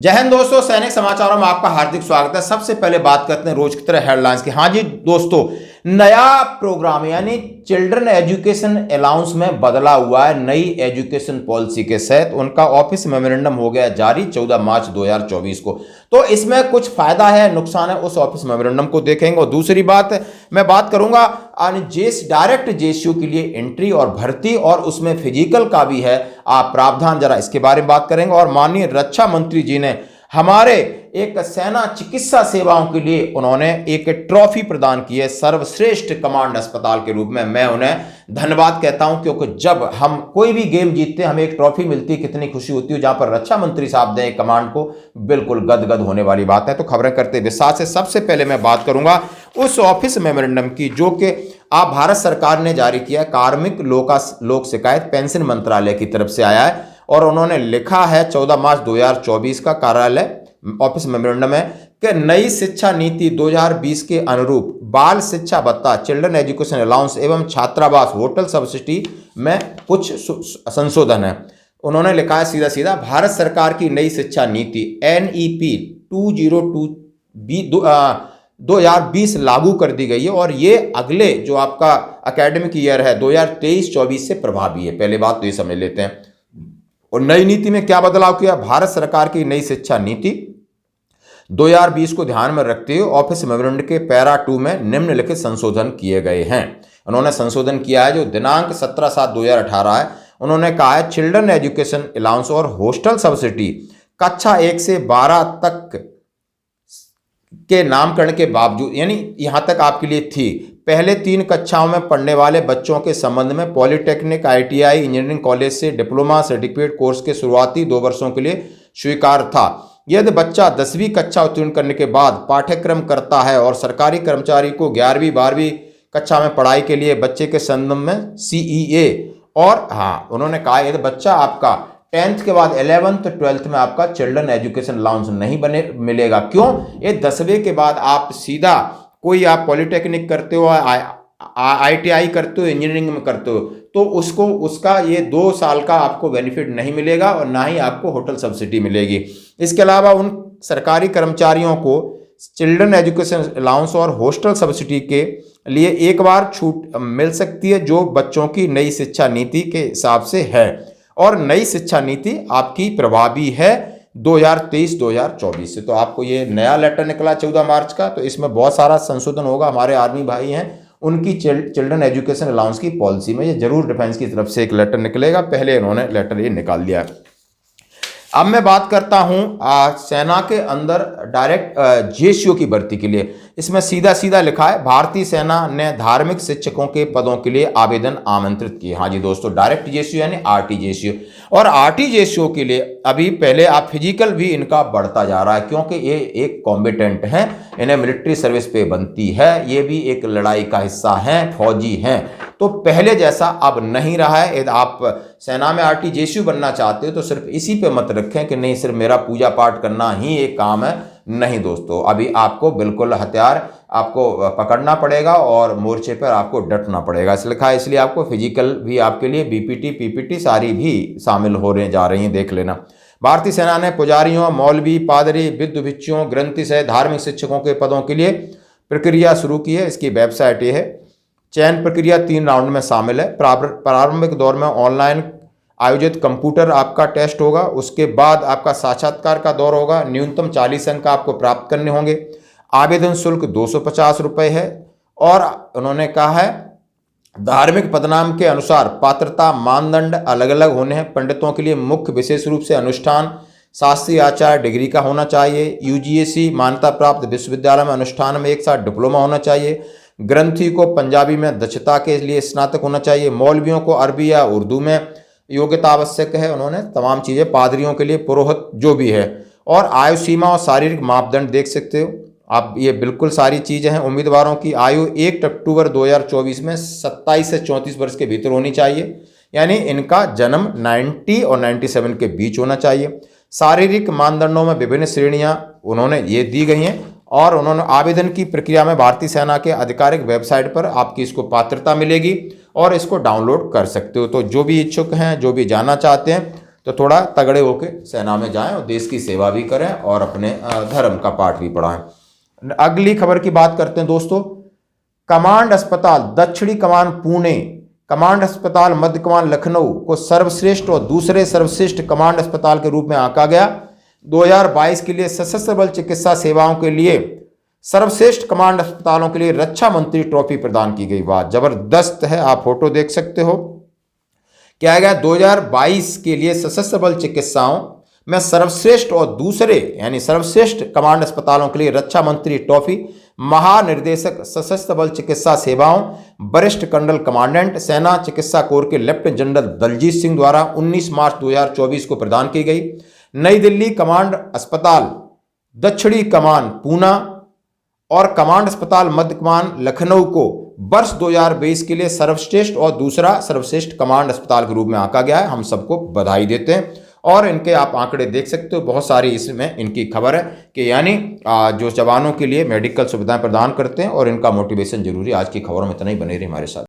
जय हिंद दोस्तों, सैनिक समाचारों में आपका हार्दिक स्वागत है। सबसे पहले बात करते हैं रोज की तरह हेडलाइंस की। हाँ जी दोस्तों, नया प्रोग्राम यानी चिल्ड्रन एजुकेशन अलाउंस में बदला हुआ है। नई एजुकेशन पॉलिसी के तहत उनका ऑफिस मेमोरेंडम हो गया जारी 14 मार्च 2024 को। तो इसमें कुछ फायदा है, नुकसान है, उस ऑफिस मेमोरेंडम को देखेंगे। और दूसरी बात मैं बात करूंगा डायरेक्ट जेएसयू के लिए एंट्री और भर्ती और उसमें फिजिकल का भी है आप प्रावधान, जरा इसके बारे में बात करेंगे। और माननीय रक्षा मंत्री जी ने हमारे एक सेना चिकित्सा सेवाओं के लिए उन्होंने एक ट्रॉफी प्रदान की है सर्वश्रेष्ठ कमांड अस्पताल के रूप में। मैं उन्हें धन्यवाद कहता हूं, क्योंकि जब हम कोई भी गेम जीतते हैं हमें एक ट्रॉफी मिलती है, कितनी खुशी होती है। जहां पर रक्षा मंत्री साहब दें कमांड को, बिल्कुल गदगद होने वाली बात है। तो खबरें करते विस्तार से। सबसे पहले मैं बात करूंगा उस ऑफिस मेमोरेंडम की जो कि आप भारत सरकार ने जारी किया है। कार्मिक लोक शिकायत पेंशन मंत्रालय की तरफ से आया है और उन्होंने लिखा है 14 मार्च 2024 का कार्यालय ऑफिस मेमोरेंडम है कि नई शिक्षा नीति 2020 के अनुरूप बाल शिक्षा भत्ता, चिल्ड्रन एजुकेशन अलाउंस एवं छात्रावास होटल सब्सिडी में कुछ संशोधन है। उन्होंने लिखा है सीधा सीधा, भारत सरकार की नई शिक्षा नीति NEP 2020 लागू कर दी गई है और ये अगले जो आपका एकेडमिक ईयर है 2023-24 से प्रभावी है। पहले बात तो ये समझ लेते हैं। और नई नीति में क्या बदलाव किया? भारत सरकार की नई शिक्षा नीति 2020 को ध्यान में रखते हुए ऑफिस मेमोरेंडम के पैरा 2 में निम्नलिखित संशोधन किए गए हैं। उन्होंने संशोधन किया है जो दिनांक 17/7/2018 है। उन्होंने कहा है चिल्ड्रन एजुकेशन अलाउंस और हॉस्टल सब्सिडी कक्षा 1 से 12 तक के नामकरण के बावजूद, यानी यहां तक आपके लिए थी, पहले 3 कक्षाओं में पढ़ने वाले बच्चों के संबंध में पॉलिटेक्निक, ITI, इंजीनियरिंग कॉलेज से डिप्लोमा सर्टिफिकेट कोर्स के शुरुआती 2 वर्षों के लिए स्वीकार था। यदि बच्चा 10वीं कक्षा उत्तीर्ण करने के बाद पाठ्यक्रम करता है और सरकारी कर्मचारी को 11वीं 12वीं कक्षा में पढ़ाई के लिए बच्चे के संबंध में CEA और उन्होंने कहा यदि बच्चा आपका 10th के बाद 11th 12th में आपका चिल्ड्रन एजुकेशन अलाउंस नहीं मिलेगा। क्यों? ये 10वीं के बाद आप सीधा कोई आप पॉलिटेक्निक करते हो, ITI करते हो, इंजीनियरिंग में करते हो, तो उसका ये 2 साल का आपको बेनिफिट नहीं मिलेगा और ना ही आपको होटल सब्सिडी मिलेगी। इसके अलावा उन सरकारी कर्मचारियों को चिल्ड्रन एजुकेशन अलाउंस और हॉस्टल सब्सिडी के लिए एक बार छूट मिल सकती है जो बच्चों की नई शिक्षा नीति के हिसाब से है। और नई शिक्षा नीति आपकी प्रभावी है 2023-2024 से। तो आपको ये नया लेटर निकला 14 मार्च का, तो इसमें बहुत सारा संशोधन होगा। हमारे आर्मी भाई हैं उनकी चिल्ड्रन एजुकेशन अलाउंस की पॉलिसी में ये जरूर डिफेंस की तरफ से एक लेटर निकलेगा। पहले इन्होंने लेटर ये निकाल दिया है। अब मैं बात करता हूं सेना के अंदर डायरेक्ट जेएसयू की भर्ती के लिए। इसमें सीधा सीधा लिखा है भारतीय सेना ने धार्मिक शिक्षकों के पदों के लिए आवेदन आमंत्रित किए। हाँ जी दोस्तों, डायरेक्ट जेएसयू यानी RT जेएसयू। और RT जेएसयू के लिए अभी पहले आप फिजिकल भी इनका बढ़ता जा रहा है, क्योंकि ये एक कॉम्बिटेंट हैं, इन्हें मिलिट्री सर्विस पे बनती है, ये भी एक लड़ाई का हिस्सा हैं, फौजी हैं। तो पहले जैसा अब नहीं रहा है। यदि आप सेना में RT जेएसयू बनना चाहते हो तो सिर्फ इसी पे मत रखें कि नहीं सिर्फ मेरा पूजा पाठ करना ही एक काम है। नहीं दोस्तों, अभी आपको बिल्कुल हथियार आपको पकड़ना पड़ेगा और मोर्चे पर आपको डटना पड़ेगा। इसलिए लिखा है, इसलिए आपको फिजिकल भी आपके लिए BPT PPT सारी भी शामिल होने जा रही हैं, देख लेना। भारतीय सेना ने पुजारियों, मौलवी, पादरी, विद्व भिक्षुओं, ग्रंथी सहित धार्मिक शिक्षकों के पदों के लिए प्रक्रिया शुरू की है। इसकी वेबसाइट ये है। चयन प्रक्रिया 3 राउंड में शामिल है। प्रारंभिक दौर में ऑनलाइन आयोजित कंप्यूटर आपका टेस्ट होगा, उसके बाद आपका साक्षात्कार का दौर होगा। न्यूनतम 40 अंक आपको प्राप्त करने होंगे। आवेदन शुल्क 250 रुपये है। और उन्होंने कहा है धार्मिक पदनाम के अनुसार पात्रता मानदंड अलग अलग होने हैं। पंडितों के लिए मुख्य विशेष रूप से अनुष्ठान शास्त्रीय आचार्य डिग्री का होना चाहिए। UGAC मान्यता प्राप्त विश्वविद्यालय में अनुष्ठान में एक साथ डिप्लोमा होना चाहिए। ग्रंथी को पंजाबी में दक्षता के लिए स्नातक होना चाहिए। मौलवियों को अरबी या उर्दू में योग्यता आवश्यक है। उन्होंने तमाम चीज़ें, पादरियों के लिए पुरोहित जो भी है। और आयु सीमा और शारीरिक मापदंड देख सकते हो आप, ये बिल्कुल सारी चीज़ें हैं। उम्मीदवारों की आयु 1 अक्टूबर 2024 में 27 से 34 वर्ष के भीतर होनी चाहिए, यानी इनका जन्म 90 और 97 के बीच होना चाहिए। शारीरिक मानदंडों में विभिन्न श्रेणियां उन्होंने ये दी गई हैं और उन्होंने आवेदन की प्रक्रिया में भारतीय सेना के आधिकारिक वेबसाइट पर आपकी इसको पात्रता मिलेगी और इसको डाउनलोड कर सकते हो। तो जो भी इच्छुक हैं, जो भी जानना चाहते हैं, तो थोड़ा तगड़े होके सेना में जाएं और देश की सेवा भी करें और अपने धर्म का पाठ भी पढ़ाएं। अगली खबर की बात करते हैं दोस्तों। कमांड अस्पताल दक्षिणी कमान पुणे, कमांड अस्पताल मध्य कमान लखनऊ को सर्वश्रेष्ठ और दूसरे सर्वश्रेष्ठ कमांड अस्पताल के रूप में आंका गया। 2022 के लिए सशस्त्र बल चिकित्सा सेवाओं के लिए सर्वश्रेष्ठ कमांड अस्पतालों के लिए रक्षा मंत्री ट्रॉफी प्रदान की गई। वाह, जबरदस्त है, आप फोटो देख सकते हो। क्या गया 2022 के लिए सशस्त्र बल चिकित्साओं में सर्वश्रेष्ठ और दूसरे यानी सर्वश्रेष्ठ कमांड अस्पतालों के लिए रक्षा मंत्री ट्रॉफी महानिर्देशक सशस्त्र बल चिकित्सा सेवाओं वरिष्ठ कर्नल कमांडेंट सेना चिकित्सा कोर के लेफ्टिनेंट जनरल दलजीत सिंह द्वारा 19 मार्च 2024 को प्रदान की गई। नई दिल्ली कमांड अस्पताल दक्षिणी कमान पूना और कमांड अस्पताल मध्य कमान लखनऊ को वर्ष 2022 के लिए सर्वश्रेष्ठ और दूसरा सर्वश्रेष्ठ कमांड अस्पताल के रूप में आंका गया है। हम सबको बधाई देते हैं और इनके आप आंकड़े देख सकते हो, बहुत सारी इसमें इनकी खबर है कि यानी जो जवानों के लिए मेडिकल सुविधाएं प्रदान करते हैं और इनका मोटिवेशन जरूरी। आज की खबरों में इतना ही, बने रहिए हमारे साथ।